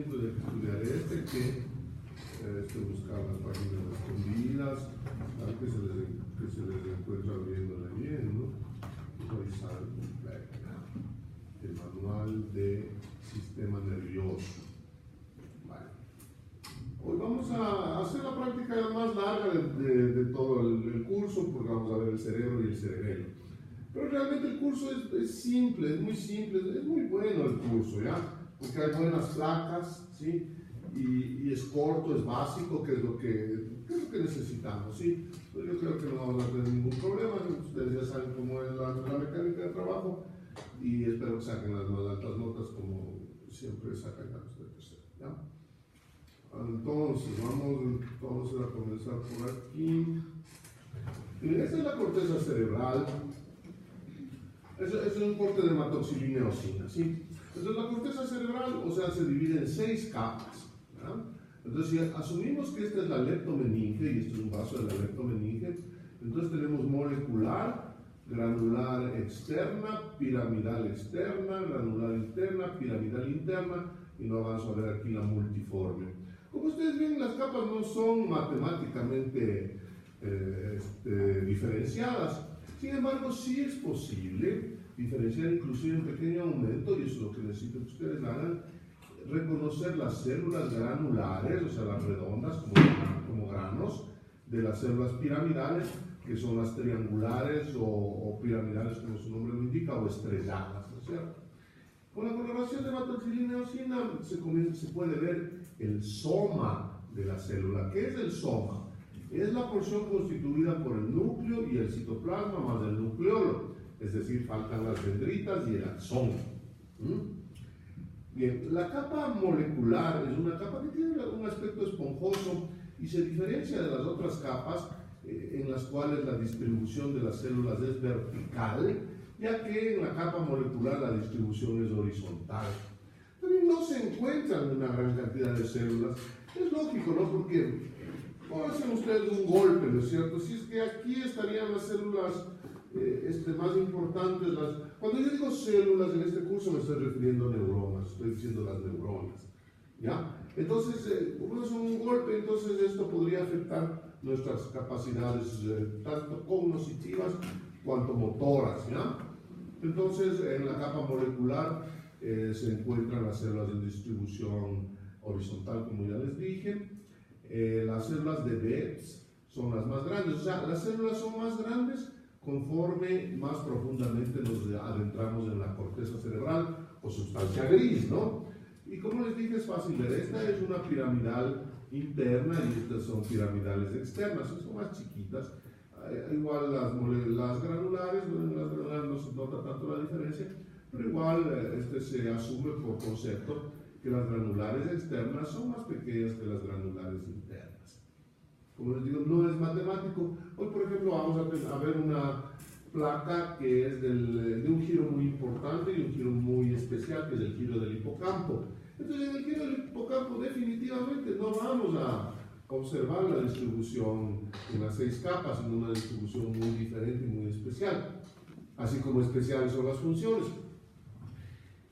entonces hay que estudiar buscar las páginas escondidas, que se les encuentra abriéndola bien, ¿no? Revisar el manual de sistema nervioso. Vale. Hoy vamos a hacer la práctica más larga de todo el curso, porque vamos a ver el cerebro y el cerebelo. Pero realmente el curso es simple, es muy simple, es muy bueno el curso, ¿ya? Porque hay buenas placas, ¿sí? Y es corto, es básico, que es lo que necesitamos, ¿sí? Pues yo creo que no vamos a tener ningún problema. Ustedes ya saben cómo es la mecánica de trabajo y espero que saquen las más altas notas como siempre sacan a los de tercero, ¿ya? Entonces, vamos a comenzar por aquí. Miren, esta es la corteza cerebral. Es un corte de hematoxilina-eosina, ¿sí? Entonces la corteza cerebral, o sea, se divide en 6 capas, ¿verdad? Entonces si asumimos que esta es la leptomeninge, y este es un vaso de la leptomeninge, entonces tenemos molecular, granular externa, piramidal externa, granular interna, piramidal interna, y no avanzo a ver aquí la multiforme. Como ustedes ven, las capas no son matemáticamente diferenciadas. Sin embargo, sí es posible diferenciar inclusive en pequeño aumento, y eso es lo que necesito que ustedes hagan, reconocer las células granulares, o sea, las redondas como granos, de las células piramidales, que son las triangulares o piramidales, como su nombre lo indica, o estrelladas, ¿no es cierto? Con la coloración de hematoxilina-eosina se puede ver el soma de la célula. ¿Qué es el soma? Es la porción constituida por el núcleo y el citoplasma más el nucleolo, es decir, faltan las dendritas y el axón. Bien, la capa molecular es una capa que tiene un aspecto esponjoso y se diferencia de las otras capas en las cuales la distribución de las células es vertical, ya que en la capa molecular la distribución es horizontal. También no se encuentran una gran cantidad de células. Es lógico, ¿no? Porque hacen ustedes un golpe, ¿no es cierto? Si es que aquí estarían las células más importantes. Cuando yo digo células en este curso me estoy refiriendo a neuronas, estoy diciendo las neuronas, ¿ya? Entonces, como es un golpe, entonces esto podría afectar nuestras capacidades tanto cognitivas cuanto motoras, ¿ya? Entonces, en la capa molecular se encuentran las células de distribución horizontal, como ya les dije. Las células de Betz son las más grandes, o sea, las células son más grandes conforme más profundamente nos adentramos en la corteza cerebral o sustancia gris, ¿no? Y como les dije, es fácil ver, esta es una piramidal interna y estas son piramidales externas, son más chiquitas. Igual las granulares, bueno, en las granulares no se nota tanto la diferencia, pero igual se asume por concepto que las granulares externas son más pequeñas que las granulares internas. Como les digo, no es matemático. Hoy, por ejemplo, vamos a ver una placa que es de un giro muy importante y un giro muy especial, que es el giro del hipocampo. Entonces, en el giro del hipocampo definitivamente no vamos a observar la distribución en las 6 capas, sino una distribución muy diferente y muy especial. Así como especiales son las funciones.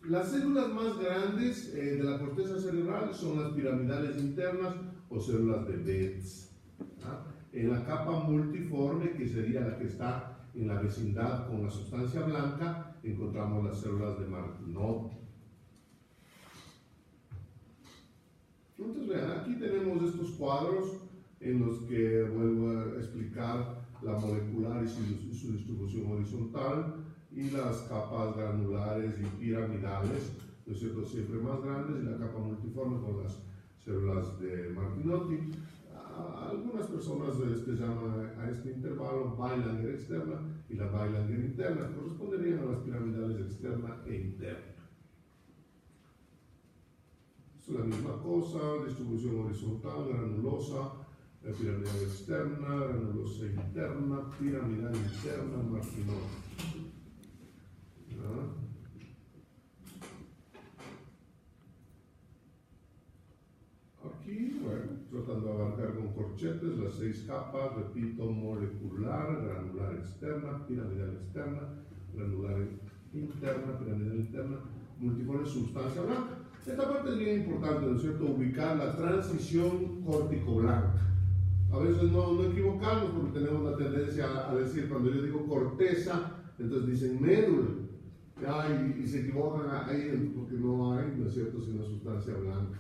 Las células más grandes de la corteza cerebral son las piramidales internas o células de Betz. En la capa multiforme, que sería la que está en la vecindad con la sustancia blanca, encontramos las células de Martinot. Entonces, vean, aquí tenemos estos cuadros en los que vuelvo a explicar la molecular y su distribución horizontal, y las capas granulares y piramidales, ¿no es cierto?, siempre más grandes, y la capa multiforme con las células de Martinotti. Algunas personas llaman a este intervalo Weilanger externa y la Weilanger interna, corresponderían a las piramidales externa e interna. Es la misma cosa, distribución horizontal, granulosa, piramidal externa, granulosa interna, piramidal interna, Martinotti. Aquí, bueno, tratando de abarcar con corchetes las 6 capas, repito, molecular, granular externa, piramidal externa, granular interna, piramidal interna, multiforme, sustancia blanca. Esta parte es bien importante, ¿no es cierto?, ubicar la transición córtico-blanca. A veces no equivocarnos porque tenemos la tendencia a decir, cuando yo digo corteza, entonces dicen médula, y se equivocan ahí porque no hay, ¿no es cierto?, sino sustancia blanca.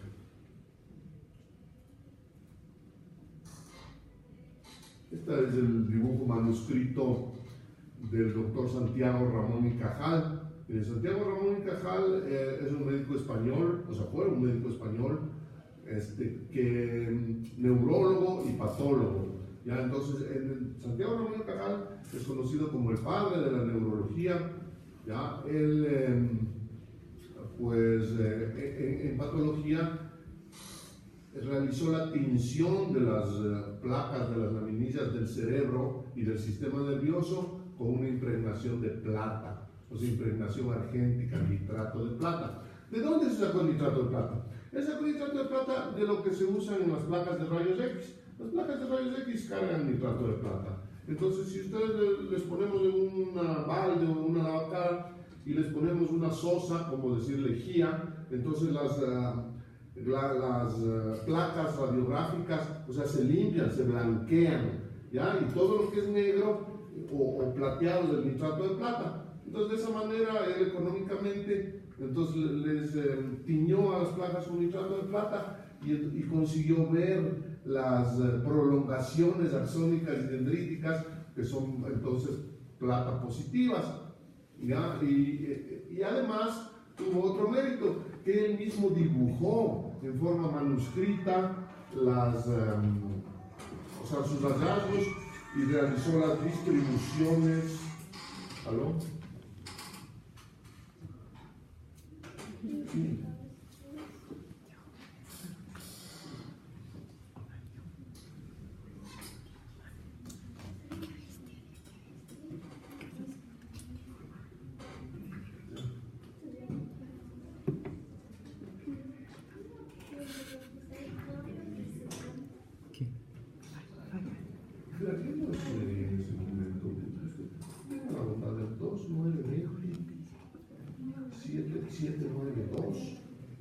Este es el dibujo manuscrito del doctor Santiago Ramón y Cajal. Santiago Ramón y Cajal es un médico español, o sea, fue un médico español, neurólogo y patólogo. ¿Ya? Entonces, Santiago Ramón y Cajal es conocido como el padre de la neurología. ¿Ya? Él, en patología, realizó la tinción de las placas de las laminillas del cerebro y del sistema nervioso con una impregnación de plata, o sea, impregnación argéntica, nitrato de plata. ¿De dónde se sacó el nitrato de plata? Se sacó el nitrato de plata de lo que se usa en las placas de rayos X. Las placas de rayos X cargan nitrato de plata. Entonces, si ustedes les ponemos en una balde o en una lavacara y les ponemos una sosa, como decir lejía, entonces las placas radiográficas, o sea, se limpian, se blanquean, ¿ya? Y todo lo que es negro o plateado del nitrato de plata. Entonces, de esa manera, él económicamente, entonces les tiñó a las placas con nitrato de plata y consiguió ver las prolongaciones axónicas y dendríticas, que son entonces plata positivas, ¿ya? Y además tuvo otro mérito, que él mismo dibujó en forma manuscrita sus hallazgos y realizó las distribuciones. ¿Aló? Sí.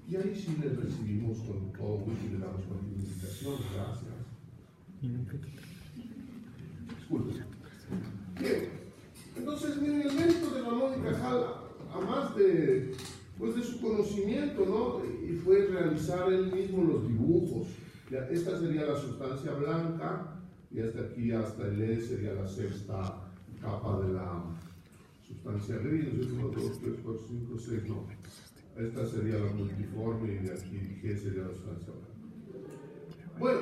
Y ahí sí les recibimos con todo gusto y le damos continuación. Gracias. Disculpen. Bien, entonces miren, el mérito de Ramón y Cajal, además de su conocimiento, ¿no? Y fue realizar él mismo los dibujos. Ya, esta sería la sustancia blanca, y hasta aquí, hasta el E, sería la sexta capa de la sustancia gris. 1, 2, 3, 4, 5, 6, no. Esta sería la multiforme y de aquí G sería la sustancia blanca. Bueno,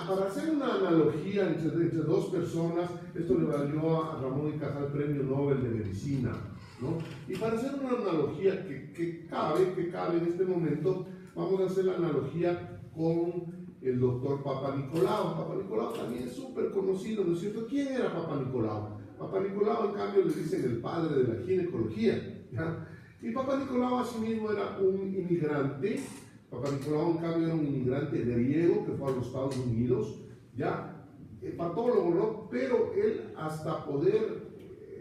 para hacer una analogía entre dos personas, esto le valió a Ramón y Cajal Premio Nobel de Medicina, ¿no? Y para hacer una analogía que cabe en este momento, vamos a hacer la analogía con el doctor Papanicolau. Papanicolau también es súper conocido, ¿no es cierto? ¿Quién era Papanicolau? Papanicolau, en cambio, le dicen el padre de la ginecología, ¿ya? Y Papanicolau asimismo era un inmigrante. Papanicolau, en cambio, era un inmigrante griego que fue a los Estados Unidos, ya, patólogo, ¿no? Pero él, hasta poder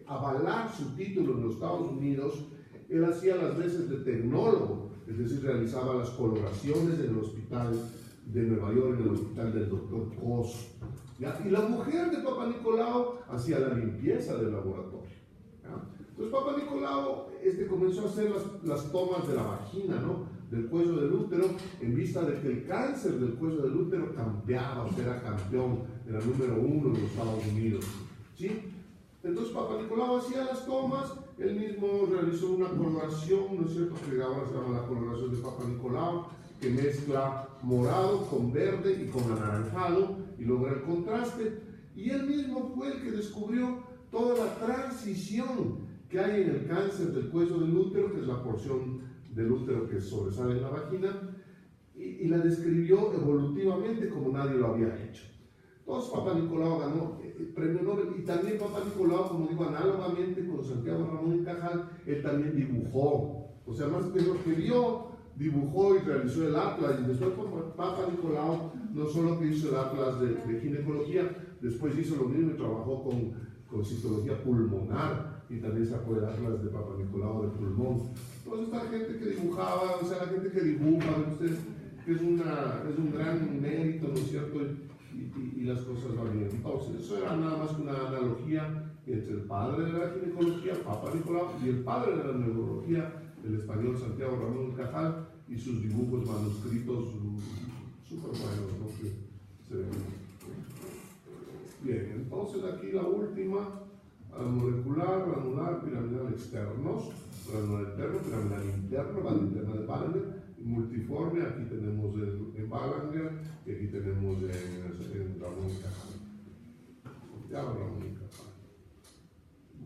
avalar su título en los Estados Unidos, él hacía las veces de tecnólogo, es decir, realizaba las coloraciones en el hospital de Nueva York, en el hospital del doctor Koss, ¿ya? Y la mujer de Papanicolau hacía la limpieza del laboratorio, ¿ya? Entonces Papanicolau comenzó a hacer las tomas de la vagina, ¿no? Del cuello del útero, en vista de que el cáncer del cuello del útero campeaba, o sea, era campeón, era número 1 en los Estados Unidos, ¿sí? Entonces Papanicolau hacía las tomas, él mismo realizó una coloración, ¿no es cierto?, que ahora se llama la coloración de Papanicolau, que mezcla morado con verde y con anaranjado y logra el contraste, y él mismo fue el que descubrió toda la transición que hay en el cáncer del cuello del útero, que es la porción del útero que sobresale en la vagina, y la describió evolutivamente como nadie lo había hecho. Entonces Papanicolau ganó el premio Nobel, y también Papanicolau, como digo, análogamente con Santiago Ramón y Cajal, él también dibujó, o sea, más que lo que vio, dibujó y realizó el atlas, y después Papanicolau no solo que hizo el atlas de ginecología, después hizo lo mismo y trabajó con citología pulmonar, y también se puede atlas de Papa Nicolau de pulmón. Entonces está gente que dibujaba, o sea, la gente que dibuja, ustedes, que es un gran mérito, ¿no es cierto? Y las cosas van bien. Entonces, eso era nada más que una analogía entre el padre de la ginecología, Papa Nicolau, y el padre de la neurología, el español Santiago Ramón Cajal, y sus dibujos manuscritos súper buenos, ¿no? Que se ven. Bien, entonces aquí la última, molecular, granular, piramidal externos, granular interno, piramidal interno, la interna de Balanger, multiforme, aquí tenemos en Balanger y aquí tenemos en Ramón Cajal. Santiago Ramón Cajal.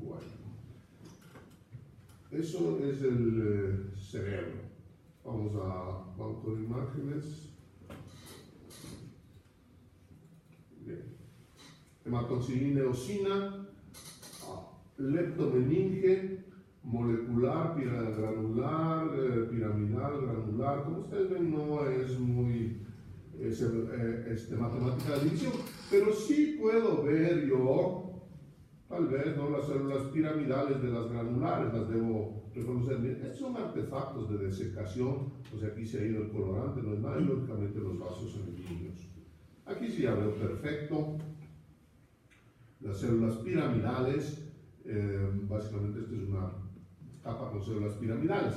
Bueno, eso es el cerebro. Vamos a banco de imágenes. Bien. Hematoxilina eosina, leptomeninge, molecular, granular, piramidal, granular. Como ustedes ven, no es muy matemática de división, pero sí puedo ver yo, tal vez, ¿no? Las células piramidales de las granulares, las debo reconocer bien. Estos son artefactos de desecación, o sea, aquí se ha ido el colorante, no es nada, y lógicamente los vasos sanguíneos. Aquí sí ya veo perfecto las células piramidales. Básicamente esta es una capa con células piramidales.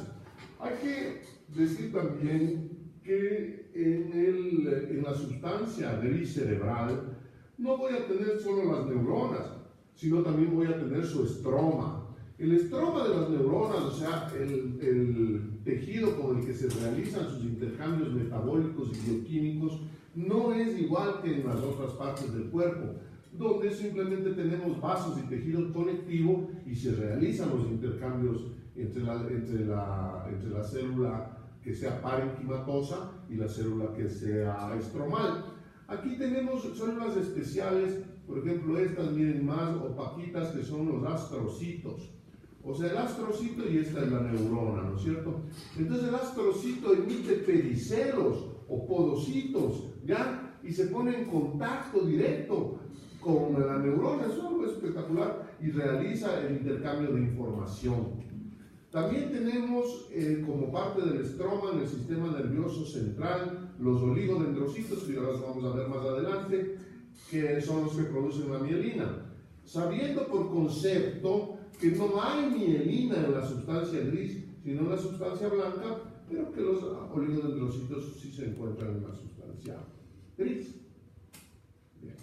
Hay que decir también que en la sustancia gris cerebral no voy a tener solo las neuronas, sino también voy a tener su estroma. El estroma de las neuronas, o sea, el tejido con el que se realizan sus intercambios metabólicos y bioquímicos, no es igual que en las otras partes del cuerpo, donde simplemente tenemos vasos y tejido conectivo y se realizan los intercambios entre la célula que sea parenquimatosa y la célula que sea estromal. Aquí tenemos células especiales, por ejemplo estas, miren, más opaquitas, que son los astrocitos. O sea, el astrocito, y esta es la neurona, ¿no es cierto? Entonces el astrocito emite pedicelos o podocitos, ¿ya? Y se pone en contacto directo con la neurona, eso es algo espectacular, y realiza el intercambio de información. También tenemos como parte del estroma en el sistema nervioso central los oligodendrocitos, que ahora los vamos a ver más adelante, que son los que producen la mielina. Sabiendo por concepto que no hay mielina en la sustancia gris, sino en la sustancia blanca, pero que los oligodendrocitos sí se encuentran en la sustancia gris. Bien.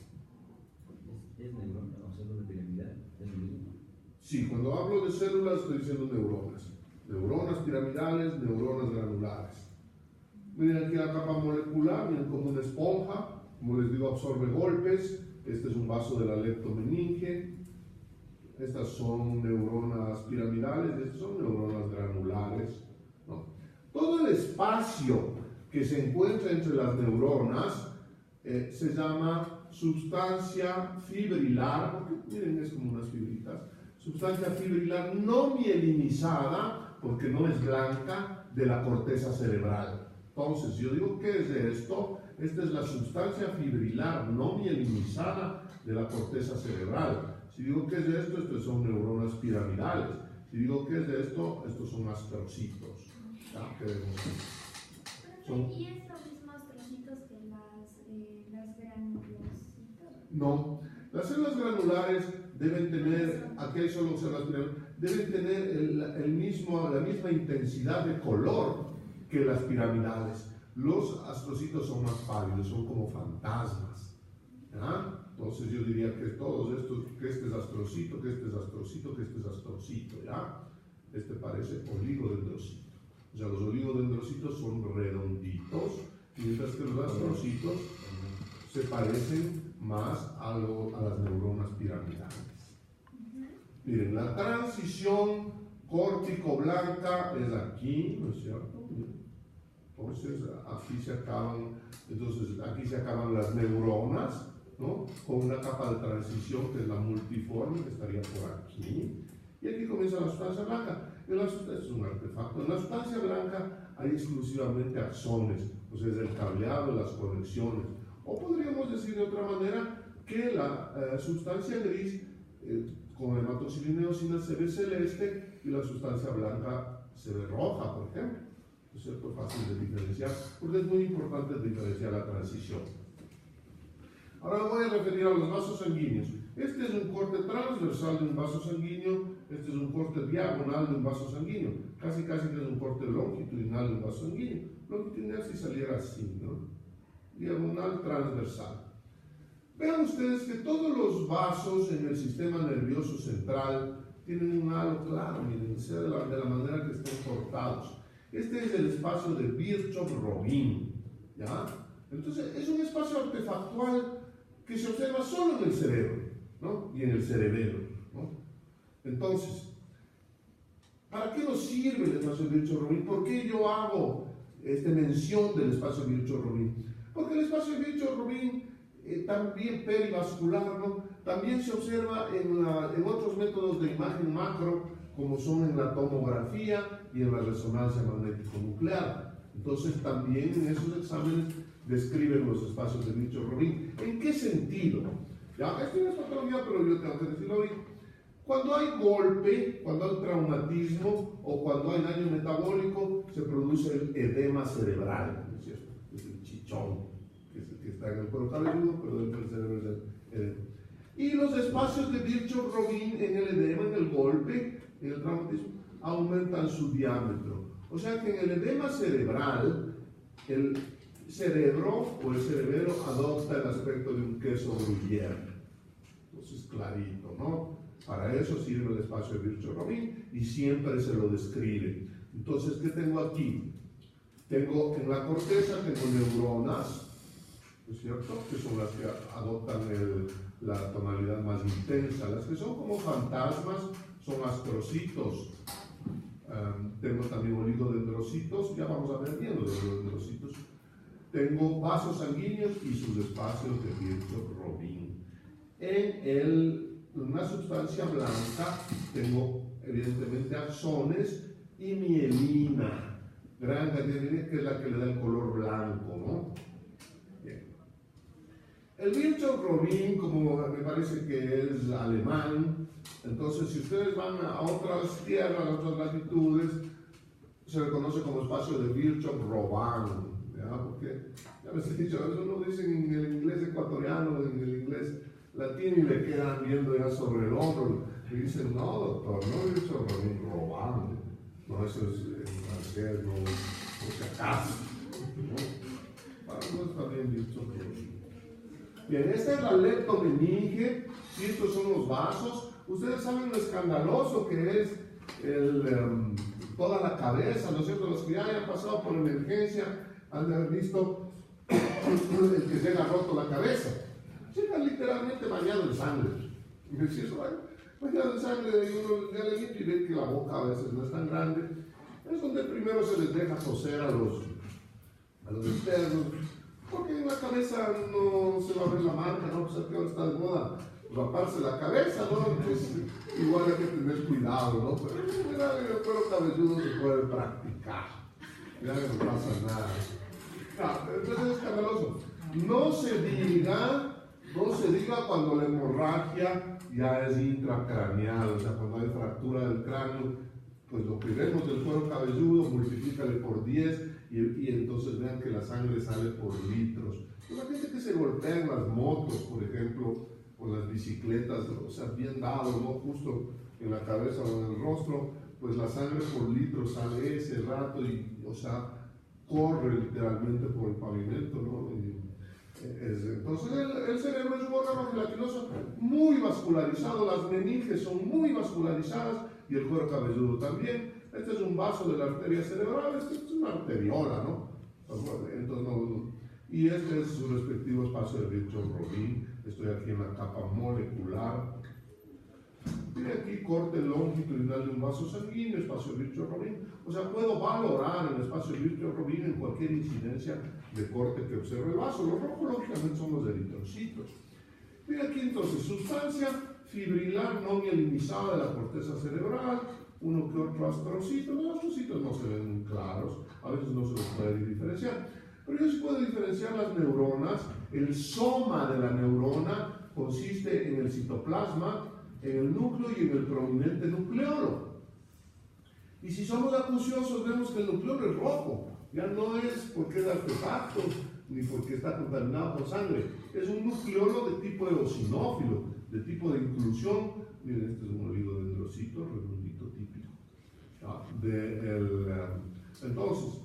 ¿Es neurona o célula piramidal? ¿Es lo mismo? Sí, cuando hablo de células estoy diciendo neuronas. Neuronas piramidales, neuronas granulares. Miren aquí la capa molecular, miren como una esponja, como les digo, absorbe golpes. Este es un vaso de la leptomeninge. Estas son neuronas piramidales y estas son neuronas granulares, ¿no? Todo el espacio que se encuentra entre las neuronas se llama sustancia fibrilar, porque miren, es como unas fibritas. Sustancia fibrilar no mielinizada, porque no es blanca, de la corteza cerebral. Entonces, yo digo, ¿qué es esto? Esta es la sustancia fibrilar no mielinizada de la corteza cerebral. Si digo, ¿qué es esto? Estos son neuronas piramidales. Si digo, ¿qué es esto? Estos son astrocitos. ¿Ya? ¿Qué vemos? ¿Y es lo mismo astrocitos que las granulocitos? No. Las células granulares deben tener, aquí hay solo células piramidales, deben tener la misma intensidad de color que las piramidales. Los astrocitos son más pálidos, son como fantasmas. ¿Ya? Entonces yo diría que todos estos, que este es astrocito, que este es astrocito, que este es astrocito, ¿ya? Este parece oligodendrocito. O sea, los oligodendrocitos son redonditos, mientras que los astrocitos se parecen más a las neuronas piramidales. Miren, la transición córtico-blanca es aquí, ¿no es cierto? Entonces aquí se acaban las neuronas, ¿no? Con una capa de transición que es la multiforme, que estaría por aquí, y aquí comienza la sustancia blanca. Esto es un artefacto. En la sustancia blanca hay exclusivamente axones, o sea, es el cableado, las conexiones. O podríamos decir de otra manera que la sustancia gris con hematoxilineosina se ve celeste y la sustancia blanca se ve roja, por ejemplo. ¿No es cierto? Fácil de diferenciar, porque es muy importante diferenciar la transición. Ahora me voy a referir a los vasos sanguíneos. Este es un corte transversal de un vaso sanguíneo, este es un corte diagonal de un vaso sanguíneo. Casi que es un corte longitudinal de un vaso sanguíneo. Longitudinal si saliera así, ¿no? Diagonal, transversal. Vean ustedes que todos los vasos en el sistema nervioso central tienen un halo claro, miren, sea de la manera que estén cortados. Este es el espacio de Virchow-Robin, ¿ya? Entonces, es un espacio artefactual que se observa solo en el cerebro, ¿no? Y en el cerebelo, ¿no? Entonces, ¿para qué nos sirve el espacio Virchow-Robin? ¿Por qué yo hago mención del espacio Virchow-Robin? Porque el espacio Virchow-Robin también perivascular, ¿no? También se observa en otros métodos de imagen macro, como son en la tomografía y en la resonancia magnético-nuclear. Entonces, también en esos exámenes describen los espacios de Virchow-Robin. ¿En qué sentido? Ya, esto no es patología, pero yo tengo que decirlo hoy. Cuando hay golpe, cuando hay traumatismo o cuando hay daño metabólico, se produce el edema cerebral, ¿no es cierto? Es el chichón que está en el cuero cabelludo, pero dentro del cerebro es el edema. Y los espacios de Virchow-Robin en el edema, en el golpe, en el traumatismo, aumentan su diámetro. O sea que en el edema cerebral, el cerebro o el cerebelo adopta el aspecto de un queso gruyère. Entonces, clarito, ¿no? Para eso sirve el espacio de Virchow-Robin y siempre se lo describe. Entonces, ¿qué tengo aquí? Tengo en la corteza, tengo neuronas, ¿no es cierto? Que son las que adoptan la tonalidad más intensa. Las que son como fantasmas son astrocitos. Tengo también oligodendrocitos, ya vamos a ver bien los oligodendrocitos. Tengo vasos sanguíneos y sus espacios de Virchow-Robin. En una sustancia blanca tengo evidentemente axones y mielina, gran cantidad de mielina, que es la que le da el color blanco, ¿no? Bien. El Virchow-Robin, como me parece que es alemán, entonces si ustedes van a otras tierras, a otras latitudes, se le conoce como espacio de Virchow-Robin. Porque ya les he dicho, a veces uno dice en el inglés ecuatoriano, en el inglés latino y le quedan viendo ya sobre el hombro y dicen, no doctor, no Virchow-Robin, Robin, no, eso es en francés, no, por si acaso, ¿no? Para nosotros está bien Virchow-Robin. Bien, esta es la leptomeninge y estos son los vasos. Ustedes saben lo escandaloso que es toda la cabeza, ¿no es cierto? Los que ya hayan pasado por emergencia han de haber visto el que llega roto la cabeza. Llega literalmente bañado en sangre. Y me decía, bañado en sangre, y uno ya le limpia y ve que la boca a veces no es tan grande. Es donde primero se les deja toser a los externos, porque en la cabeza no se va a ver la marca, ¿no? Pues que ahora está de moda raparse la cabeza, ¿no? Pues igual hay que tener cuidado, ¿no? Pero en general en el cuero cabelludo se puede practicar. Ya no pasa nada. Entonces es escandaloso. No se diga cuando la hemorragia ya es intracraneal, o sea, cuando hay fractura del cráneo, pues lo que vemos del cuero cabelludo, multiplícale por 10 y entonces vean que la sangre sale por litros. Pues la gente que se golpea en las motos, por ejemplo, o las bicicletas, o sea, bien dado, ¿no? Justo en la cabeza o en el rostro, pues la sangre por litros sale ese rato y, o sea, corre literalmente por el pavimento, ¿no? Entonces el cerebro es un órgano gelatinoso muy vascularizado, las meninges son muy vascularizadas y el cuero cabelludo también. Este es un vaso de la arteria cerebral, este es una arteriola, ¿no? Entonces, y este es su respectivo espacio de Virchow-Robin. Estoy aquí en la capa molecular. Tiene aquí corte longitudinal de un vaso sanguíneo, espacio Virchow-Robin. O sea, puedo valorar el espacio Virchow-Robin en cualquier incidencia de corte que observe el vaso. Los rojos, lógicamente, son los eritrocitos. Mira aquí entonces, sustancia fibrilar no mielinizada de la corteza cerebral, uno que otro astrocito. Los astrocitos no se ven muy claros, a veces no se los puede diferenciar. Pero yo sí puedo diferenciar las neuronas. El soma de la neurona consiste en el citoplasma, en el núcleo y en el prominente nucleolo. Y si somos acuciosos, vemos que el nucleolo es rojo. Ya no es porque es artefacto, ni porque está contaminado con sangre. Es un nucleolo de tipo eosinófilo, de tipo de inclusión. Miren, este es un oligodendrocito redondito típico. Entonces,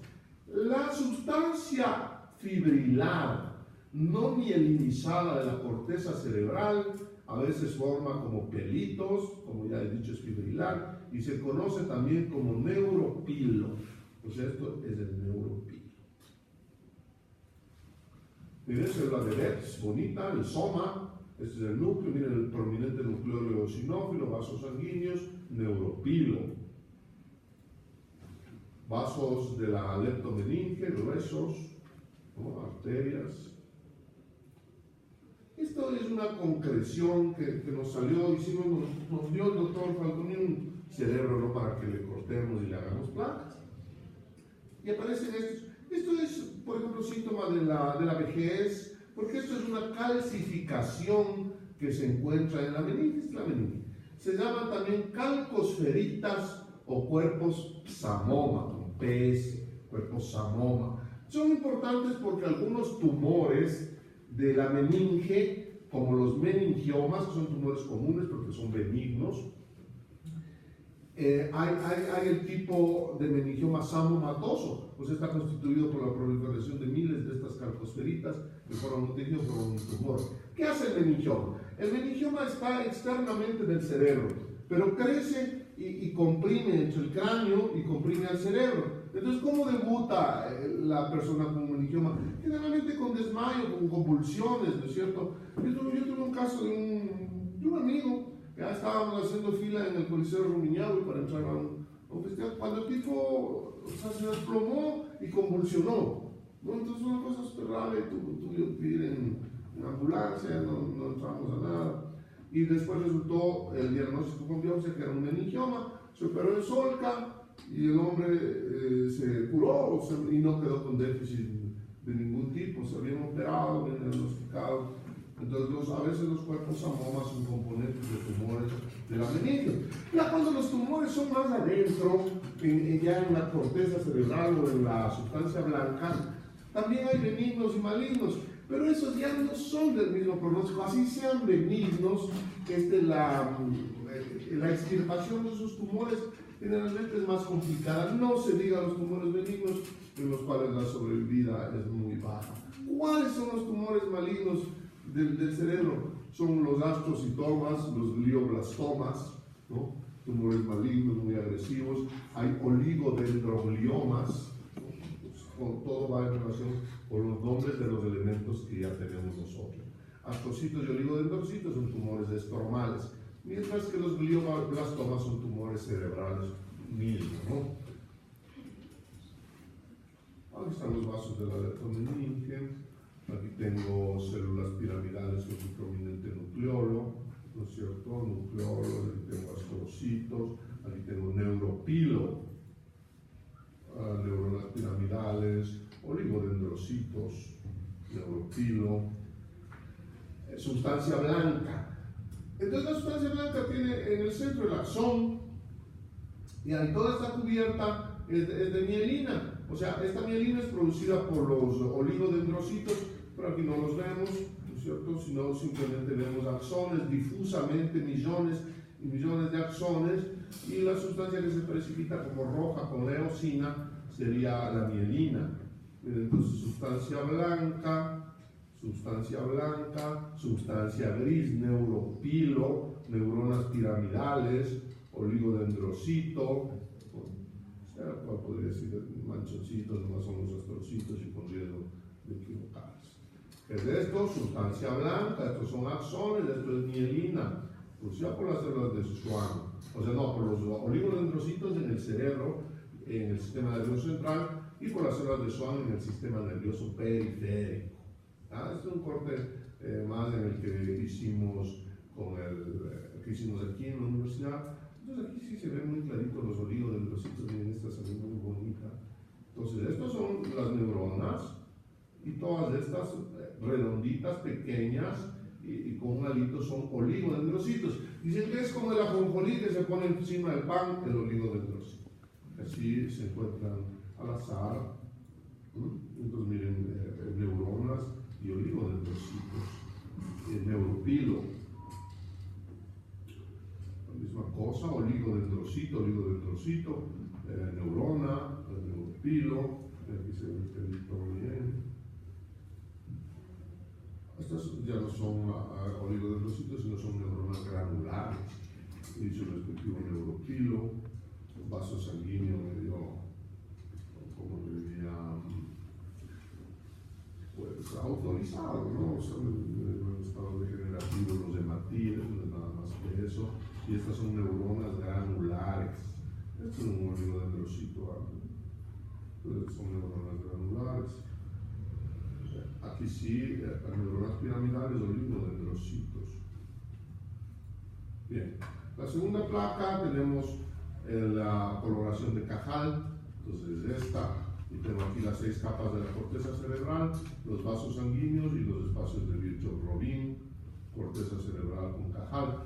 la sustancia fibrilar no mielinizada de la corteza cerebral a veces forma como pelitos, como ya he dicho es fibrilar, y se conoce también como neuropilo. Pues esto es el neuropilo. Miren, célula de Betz, bonita, el soma, este es el núcleo, miren el prominente nucleolo eosinófilo, vasos sanguíneos, neuropilo. Vasos de la leptomeninge, gruesos, ¿no? Arterias. Esto es una concreción que nos salió, nos dio el doctor Falconi un cerebro, ¿no? Para que le cortemos y le hagamos placas. Y aparecen estos. Esto es, por ejemplo, síntoma de la vejez, porque esto es una calcificación que se encuentra en la meninge. Se llaman también calcosferitas o cuerpos psamoma, con PS, cuerpos psamoma. Son importantes porque algunos tumores de la meninge, como los meningiomas, que son tumores comunes porque son benignos, hay el tipo de meningioma psammomatoso, pues está constituido por la proliferación de miles de estas calcosferitas que forman un tejido, forman un tumor. ¿Qué hace el meningioma? El meningioma está externamente del cerebro, pero crece y comprime entre el cráneo y comprime al cerebro. Entonces, ¿cómo debuta la persona con meningioma? Generalmente con desmayo, con convulsiones, ¿no es cierto? Yo tuve un caso de un amigo. Ya estábamos haciendo fila en el Coliseo Rumiñahui para entrar a un festival, cuando el tipo se desplomó y convulsionó, ¿no? Entonces una cosa súper grave, tuve que ir en ambulancia, no entramos a nada. Y después resultó el diagnóstico con biopsia que era un meningioma, se operó en Solca y el hombre se curó y no quedó con déficit de ningún tipo, se habían operado, habían diagnosticado. Entonces, a veces los cuerpos psamoma son componentes de tumores de la meninge. Ya cuando los tumores son más adentro, ya en la corteza cerebral o en la sustancia blanca, también hay benignos y malignos, pero esos ya no son del mismo pronóstico. Así sean benignos, la extirpación de esos tumores generalmente es más complicada. No se diga los tumores benignos, en los cuales la sobrevida es muy baja. ¿Cuáles son los tumores malignos del cerebro? Son los astrocitomas, los glioblastomas, ¿no? Tumores malignos muy agresivos. Hay oligodendrogliomas, ¿no? Todo va en relación con los nombres de los elementos que ya tenemos nosotros. Astrocitos y oligodendrocitos son tumores estromales, mientras que los glioblastomas son tumores cerebrales mismos, ¿no? Aquí están los vasos de la leptomeninge. Aquí tengo células piramidales con su prominente nucleolo, ¿no es cierto? Nucleolo, aquí tengo astrocitos, aquí tengo neuropilo, neuronas piramidales, oligodendrocitos, neuropilo, sustancia blanca. Entonces la sustancia blanca tiene en el centro el axón, y ahí toda esta cubierta es de mielina. O sea, esta mielina es producida por los oligodendrocitos, pero aquí no los vemos, ¿no es cierto? Sino simplemente vemos axones, difusamente millones y millones de axones, y la sustancia que se precipita como roja con eosina sería la mielina. Entonces, sustancia blanca, sustancia gris, neuropilo, neuronas piramidales, oligodendrocito, cuál podría decir manchoncitos, nomás son los astrocitos y con riesgo de equivocarse. Es de esto, sustancia blanca, estos son axones, esto es mielina, producida por las células de Schwann, o sea, no, por los oligodendrocitos en el cerebro, en el sistema nervioso central, y por las células de Schwann en el sistema nervioso periférico. Este es un corte más en el que hicimos aquí en la universidad. Entonces aquí sí se ven muy claritos los oligodendrocitos, miren, esta se ve muy bonita. Entonces estas son las neuronas, y todas estas redonditas, pequeñas, y con un alito son oligodendrocitos. Dicen que es como el ajonjolí que se pone encima del pan, el oligodendrocito. Así se encuentran al azar. Entonces miren, neuronas y oligodendrocitos, neuropilo, la misma cosa, oligodendrocito, neurona, neuropilo, aquí se ve el pelito bien. Estas ya no son oligodendrocitos, sino son neuronas granulares, y su respectivo neuropilo, vaso sanguíneo medio, como le diría, pues autorizado, ¿no? Son en estado degenerativo los hematíes, no es nada más que eso, y estas son neuronas granulares. Esto es un oligodendrocito, entonces son neuronas granulares. Aquí sí, las neuronas piramidales, oligodendrocitos. Bien, la segunda placa tenemos la coloración de Cajal, entonces esta, y tengo aquí las 6 capas de la corteza cerebral, los vasos sanguíneos y los espacios de Virchow-Robin, corteza cerebral con Cajal.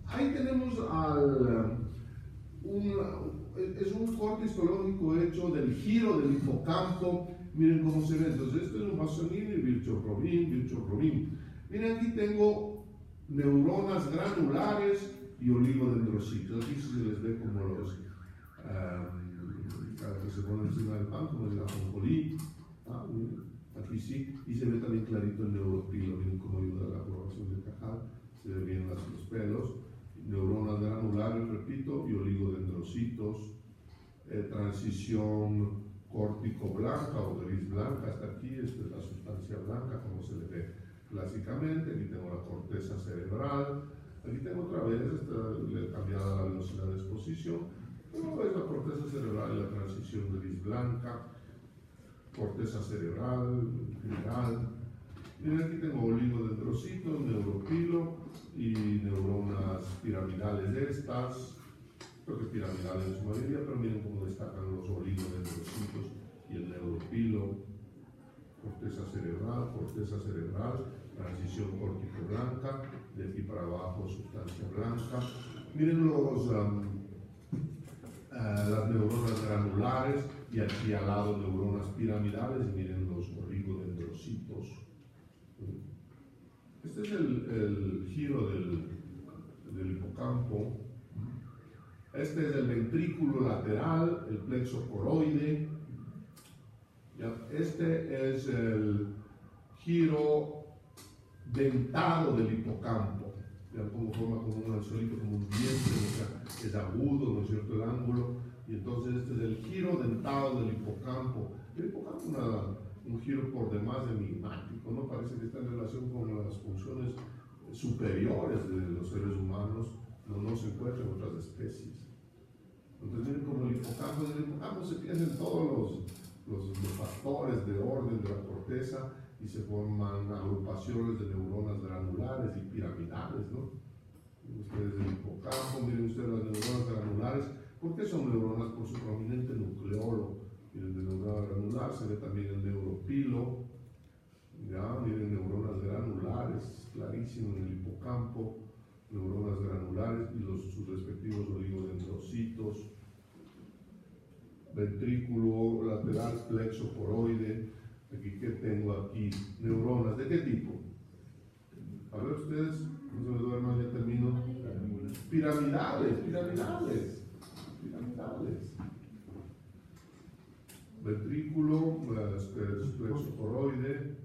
Ahí tenemos es un corte histológico hecho del giro del hipocampo. Miren cómo se ve. Entonces, este es un vaso sanguíneo y Virchow-Robin. Miren, aquí tengo neuronas granulares y oligodendrocitos. Aquí se les ve como los cada que se pone encima del pan, como el ajonjolí. Aquí sí, y se ve también clarito el neuropilo. Miren cómo ayuda a la coloración del Cajal. Se ve bien los pelos. Neuronas granulares, repito, y oligodendrocitos. Transición córtico-blanca o gris-blanca, hasta aquí, esta es la sustancia blanca, como se le ve clásicamente. Aquí tengo la corteza cerebral, aquí tengo otra vez, le he cambiado la velocidad de exposición, pero es la corteza cerebral y la transición gris-blanca, corteza cerebral, general. Miren, aquí tengo oligodendrocitos, neuropilo y neuronas piramidales de estas. Creo que piramidales en su mayoría, pero miren cómo destacan los oligodendrocitos y el neuropilo, corteza cerebral, transición córtico-blanca, de aquí para abajo sustancia blanca. Miren las neuronas granulares y aquí al lado neuronas piramidales, y miren los oligodendrocitos. Este es el giro del hipocampo. Este es el ventrículo lateral, el plexo coroide. Este es el giro dentado del hipocampo. Vean cómo forma como un anzuelito, como un diente, o sea, es agudo, ¿no es cierto?, el ángulo. Y entonces este es el giro dentado del hipocampo. El hipocampo es un giro por demás enigmático, ¿no? Parece que está en relación con las funciones superiores de los seres humanos, no se encuentra en otras especies. Entonces miren como el hipocampo se pierden todos los factores de orden de la corteza y se forman agrupaciones de neuronas granulares y piramidales, ¿no? Ustedes el hipocampo, miren ustedes las neuronas granulares. ¿Por qué son neuronas? Por su prominente nucleolo. Miren, de neurona granular se ve también el neuropilo. Ya, miren, neuronas granulares, clarísimo en el hipocampo, neuronas granulares y sus respectivos oligodendrocitos. Ventrículo lateral, plexo coroide. Aquí, ¿qué tengo aquí? Neuronas, ¿de qué tipo? A ver ustedes, no se me duerman, ya termino. Piramidales. Ventrículo, plexo coroide,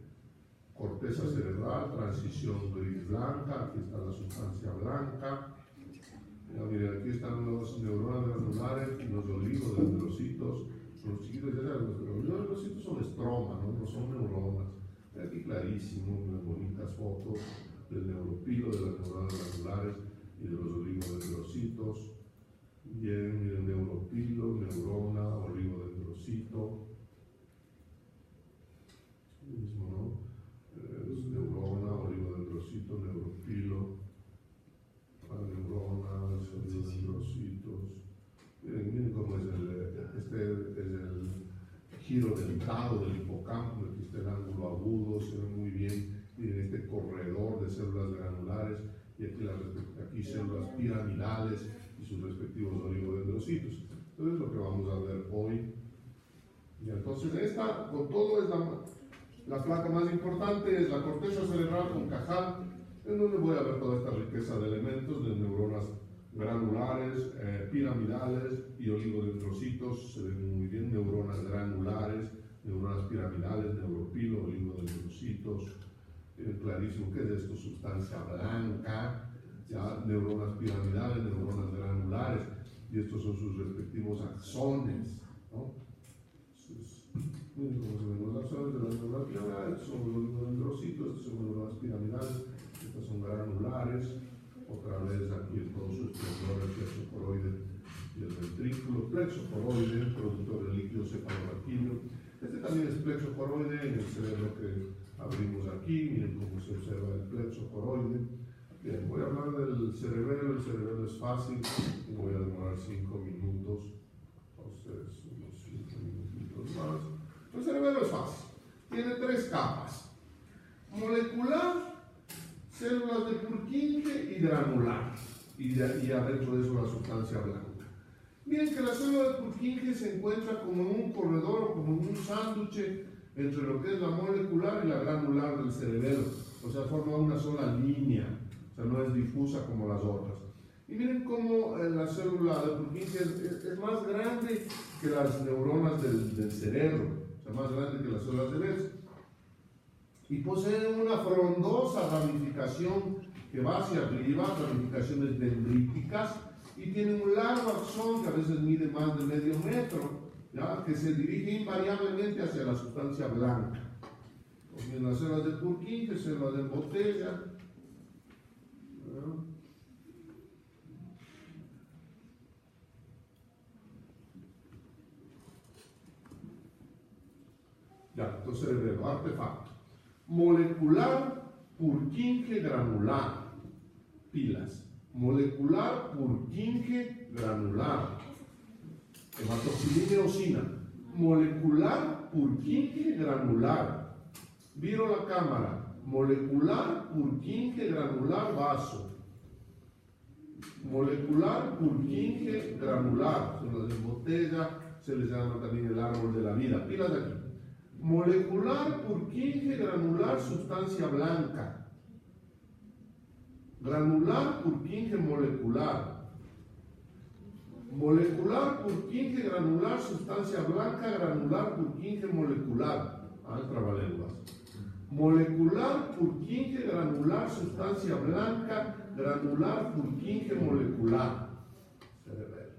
corteza cerebral, transición gris-blanca, aquí está la sustancia blanca. Ya, miren, aquí están las neuronas granulares y los oligodendrocitos. Los chiquitos, ya saben, los oligodendrocitos son estromas, no son neuronas. Aquí clarísimo, unas bonitas fotos del neuropilo, de las neuronas granulares y de los oligodendrocitos. Bien, miren, neuropilo, neurona, oligodendrocito. Mismo, ¿no? Neurona, oligodendrocito, neuropilo, neuronas, oligodendrocitos. Miren cómo es este es el giro dentado del hipocampo, aquí está el ángulo agudo, se ve muy bien. Miren este corredor de células granulares y aquí células piramidales y sus respectivos oligodendrocitos. Entonces, lo que vamos a ver hoy. Y entonces, esta, con todo, es la placa más importante, es la corteza cerebral con cajal, en donde voy a ver toda esta riqueza de elementos, de neuronas granulares, piramidales y oligodendrocitos. Se ven muy bien neuronas granulares, neuronas piramidales, neuropilo, oligodendrocitos. Tienen clarísimo qué es esto, sustancia blanca, ya neuronas piramidales, neuronas granulares, y estos son sus respectivos axones, ¿no? Miren cómo se ven los axones de las neuronas piramidales. Estos son los oligodendrocitos, estos son neuronas piramidales, estas son granulares. Otra vez aquí en todo su esplendor el plexo coroide y el ventrículo, plexo coroide, productor de líquido cefalorraquídeo. Este también es plexo coroide en el cerebro que abrimos aquí. Miren cómo se observa el plexo coroide. Bien, voy a hablar del cerebelo. El cerebelo es fácil y voy a demorar 5 minutos. A ustedes unos 5 minutitos más. El cerebelo es fácil. Tiene 3 capas: molecular, células de Purkinje y granular, y adentro de eso la sustancia blanca. Miren que la célula de Purkinje se encuentra como en un corredor o como en un sándwich entre lo que es la molecular y la granular del cerebelo, o sea, forma una sola línea, o sea, no es difusa como las otras. Y miren cómo la célula de Purkinje es más grande que las neuronas del cerebro, o sea, más grande que las células cerebrales. Y posee una frondosa ramificación que va hacia arriba, ramificaciones dendríticas, y tiene un largo axón que a veces mide más de medio metro, ¿ya? Que se dirige invariablemente hacia la sustancia blanca. En las células de Purkinje, células de botella, ¿ya? Ya, entonces cerebro, artefacto. Molecular, Purkinje, granular, pilas. Molecular, Purkinje, granular, hematoxilina y eosina. Molecular, Purkinje, granular. Viro la cámara. Molecular, Purkinje, granular, vaso. Molecular, Purkinje, granular. Son las de botella, se les llama también el árbol de la vida. Pilas de aquí. Molecular, Purkinje, granular, sustancia blanca. Granular, Purkinje, molecular. Molecular, Purkinje, granular, sustancia blanca, granular, Purkinje, molecular. Trabalenguas. Molecular, Purkinje, granular, sustancia blanca, granular, Purkinje, molecular. Cerebelo.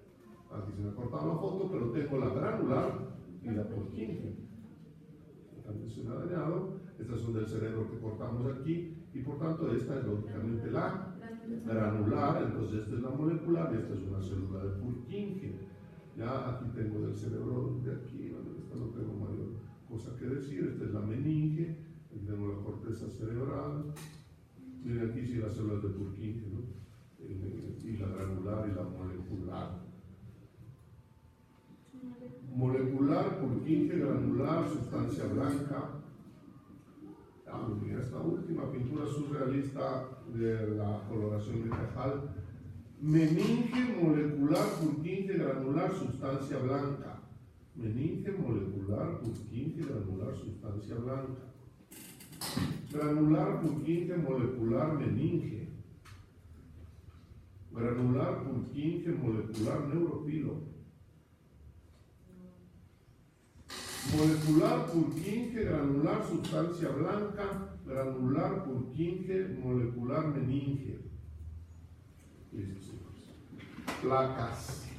Aquí se me ha cortado la foto, pero tengo la granular y la Purkinje. También se me ha dañado. Estas son del cerebro que cortamos aquí, y por tanto esta es lógicamente la granular. Entonces esta es la molecular y esta es una célula de Purkinje. Ya aquí tengo del cerebro de aquí, bueno, esta no tengo mayor cosa que decir. Esta es la meninge, aquí tengo la corteza cerebral. Miren aquí sí las células de Purkinje, ¿no? Y la granular y la molecular. Molecular, Purkinje, granular, sustancia blanca. Mira esta última pintura surrealista de la coloración de Cajal. Meninge, molecular, Purkinje, granular, sustancia blanca. Meninge, molecular, Purkinje, granular, sustancia blanca. Granular, Purkinje, molecular, meninge. Granular, Purkinje, molecular, neuropilo. Molecular, Purkinje, granular, sustancia blanca, granular, Purkinje, molecular, meninge. Listo, placas.